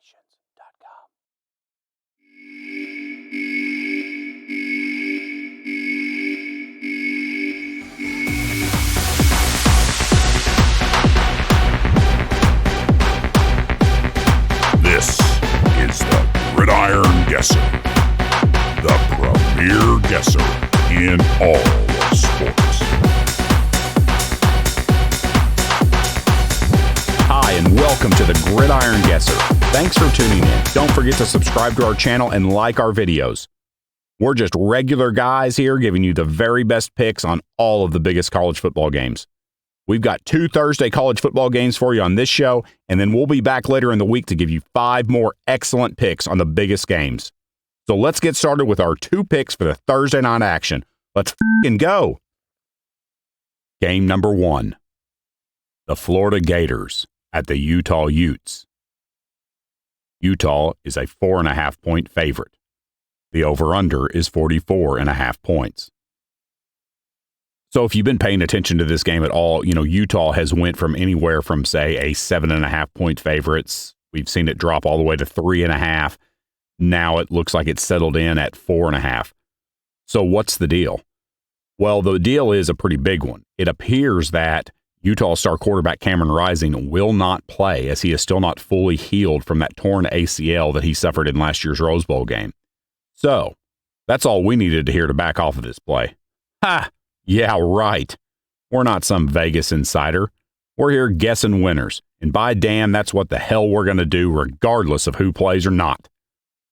Nations.com. This is the Gridiron Guesser, the premier guesser in all of sports. Hi, and welcome to the Gridiron Guesser. Thanks for tuning in. Don't forget to subscribe to our channel and like our videos. We're just regular guys here giving you the very best picks on all of the biggest college football games. We've got 2 Thursday college football games for you on this show, and then we'll be back later in the week to give you 5 more excellent picks on the biggest games. So let's get started with our 2 picks for the Thursday night action. Let's f***ing go. Game number 1. The Florida Gators at the Utah Utes. Utah is a 4.5-point favorite. The over-under is 44.5 points. So if you've been paying attention to this game at all, Utah has went from anywhere from, say, a 7.5-point favorites. We've seen it drop all the way to 3.5. Now it looks like it's settled in at 4.5. So what's the deal? Well, the deal is a pretty big one. It appears that Utah star quarterback Cameron Rising will not play, as he is still not fully healed from that torn ACL that he suffered in last year's Rose Bowl game. So that's all we needed to hear to back off of this play. Ha! Yeah, right. We're not some Vegas insider. We're here guessing winners. And by damn, that's what the hell we're going to do regardless of who plays or not.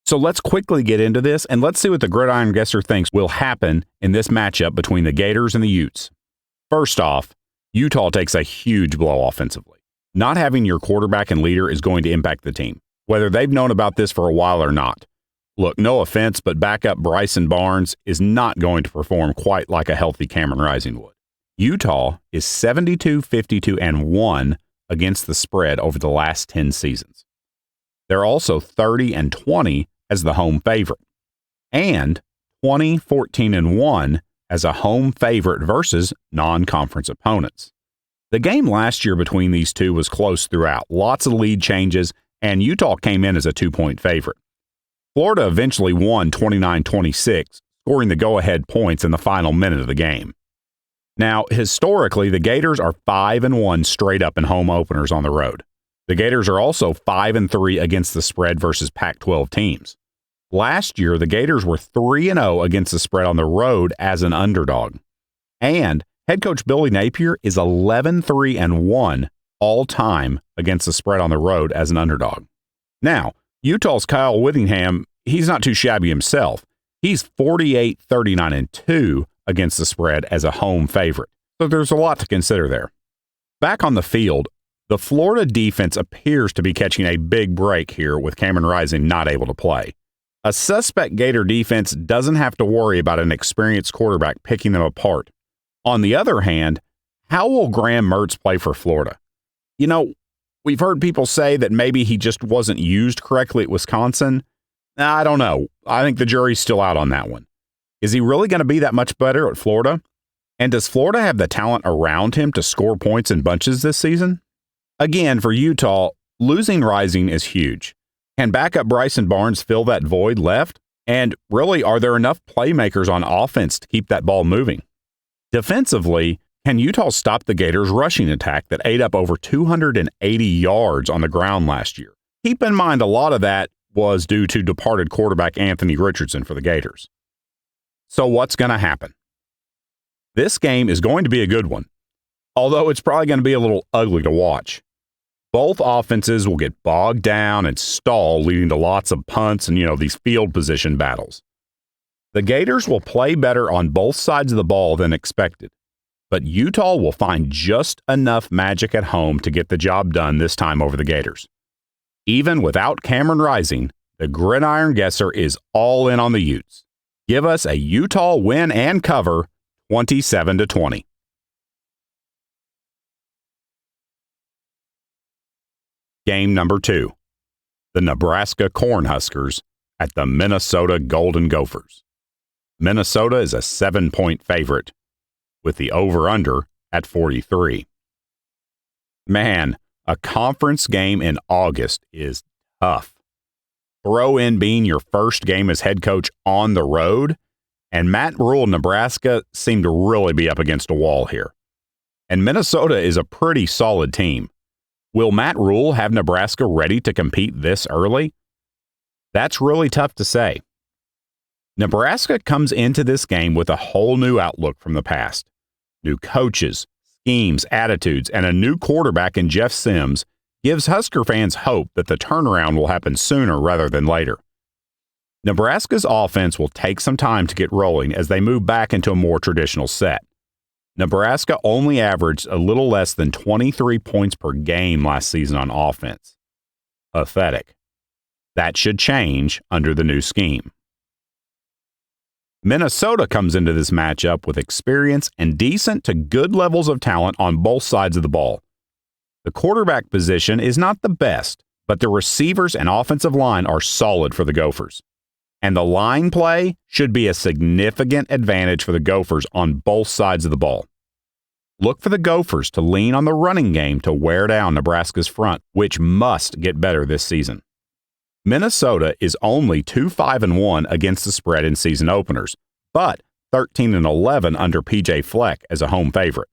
So let's quickly get into this, and let's see what the Gridiron Guesser thinks will happen in this matchup between the Gators and the Utes. First off, Utah takes a huge blow offensively. Not having your quarterback and leader is going to impact the team, whether they've known about this for a while or not. Look, no offense, but backup Bryson Barnes is not going to perform quite like a healthy Cameron Rising would. Utah is 72-52-1 against the spread over the last 10 seasons. They're also 30-20 as the home favorite, and 20-14-1 as a home favorite versus non-conference opponents. The game last year between these two was close throughout, lots of lead changes, and Utah came in as a 2-point favorite. Florida eventually won 29-26, scoring the go-ahead points in the final minute of the game. Now, historically, the Gators are 5-1 straight up in home openers on the road. The Gators are also 5-3 against the spread versus Pac-12 teams. Last year, the Gators were 3-0 against the spread on the road as an underdog. And head coach Billy Napier is 11-3-1 all-time against the spread on the road as an underdog. Now, Utah's Kyle Whittingham, he's not too shabby himself. He's 48-39-2 against the spread as a home favorite. So there's a lot to consider there. Back on the field, the Florida defense appears to be catching a big break here with Cameron Rising not able to play. A suspect Gator defense doesn't have to worry about an experienced quarterback picking them apart. On the other hand, how will Graham Mertz play for Florida? We've heard people say that maybe he just wasn't used correctly at Wisconsin. I don't know. I think the jury's still out on that one. Is he really going to be that much better at Florida? And does Florida have the talent around him to score points in bunches this season? Again, for Utah, losing Rising is huge. Can backup Bryson Barnes fill that void left? And really, are there enough playmakers on offense to keep that ball moving? Defensively, can Utah stop the Gators' rushing attack that ate up over 280 yards on the ground last year? Keep in mind, a lot of that was due to departed quarterback Anthony Richardson for the Gators. So what's going to happen? This game is going to be a good one, although it's probably going to be a little ugly to watch. Both offenses will get bogged down and stall, leading to lots of punts and, these field position battles. The Gators will play better on both sides of the ball than expected, but Utah will find just enough magic at home to get the job done this time over the Gators. Even without Cameron Rising, the Gridiron Guesser is all in on the Utes. Give us a Utah win and cover, 27-20. Game number 2. The Nebraska Corn Huskers at the Minnesota Golden Gophers. Minnesota is a 7-point favorite, with the over-under at 43. Man, a conference game in August is tough. Throw in being your first game as head coach on the road, and Matt Rhule, Nebraska, seem to really be up against a wall here. And Minnesota is a pretty solid team. Will Matt Rhule have Nebraska ready to compete this early? That's really tough to say. Nebraska comes into this game with a whole new outlook from the past. New coaches, schemes, attitudes, and a new quarterback in Jeff Sims gives Husker fans hope that the turnaround will happen sooner rather than later. Nebraska's offense will take some time to get rolling as they move back into a more traditional set. Nebraska only averaged a little less than 23 points per game last season on offense. Pathetic. That should change under the new scheme. Minnesota comes into this matchup with experience and decent to good levels of talent on both sides of the ball. The quarterback position is not the best, but the receivers and offensive line are solid for the Gophers. And the line play should be a significant advantage for the Gophers on both sides of the ball. Look for the Gophers to lean on the running game to wear down Nebraska's front, which must get better this season. Minnesota is only 2-5-1 against the spread in season openers, but 13-11 under PJ Fleck as a home favorite.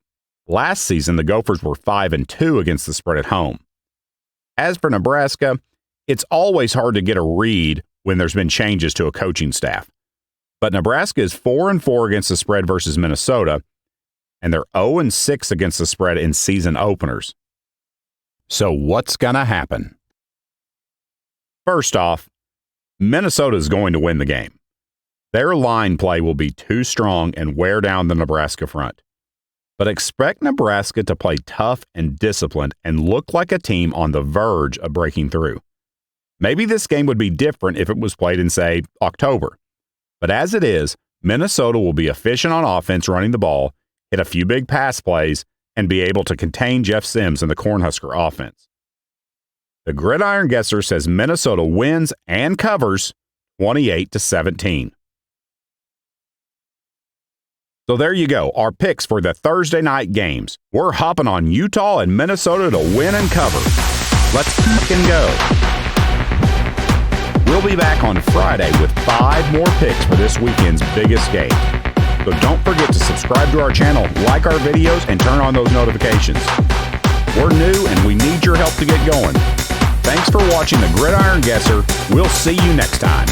Last season, the Gophers were 5-2 against the spread at home. As for Nebraska, it's always hard to get a read when there's been changes to a coaching staff. But Nebraska is 4-4 against the spread versus Minnesota, and they're 0-6 against the spread in season openers. So what's going to happen? First off, Minnesota is going to win the game. Their line play will be too strong and wear down the Nebraska front. But expect Nebraska to play tough and disciplined and look like a team on the verge of breaking through. Maybe this game would be different if it was played in, say, October. But as it is, Minnesota will be efficient on offense running the ball, hit a few big pass plays, and be able to contain Jeff Sims and the Cornhusker offense. The Gridiron Guesser says Minnesota wins and covers 28-17. So there you go, our picks for the Thursday night games. We're hopping on Utah and Minnesota to win and cover. Let's fucking go. We'll be back on Friday with 5 more picks for this weekend's biggest game. So don't forget to subscribe to our channel, like our videos, and turn on those notifications. We're new and we need your help to get going. Thanks for watching the Gridiron Guesser. We'll see you next time.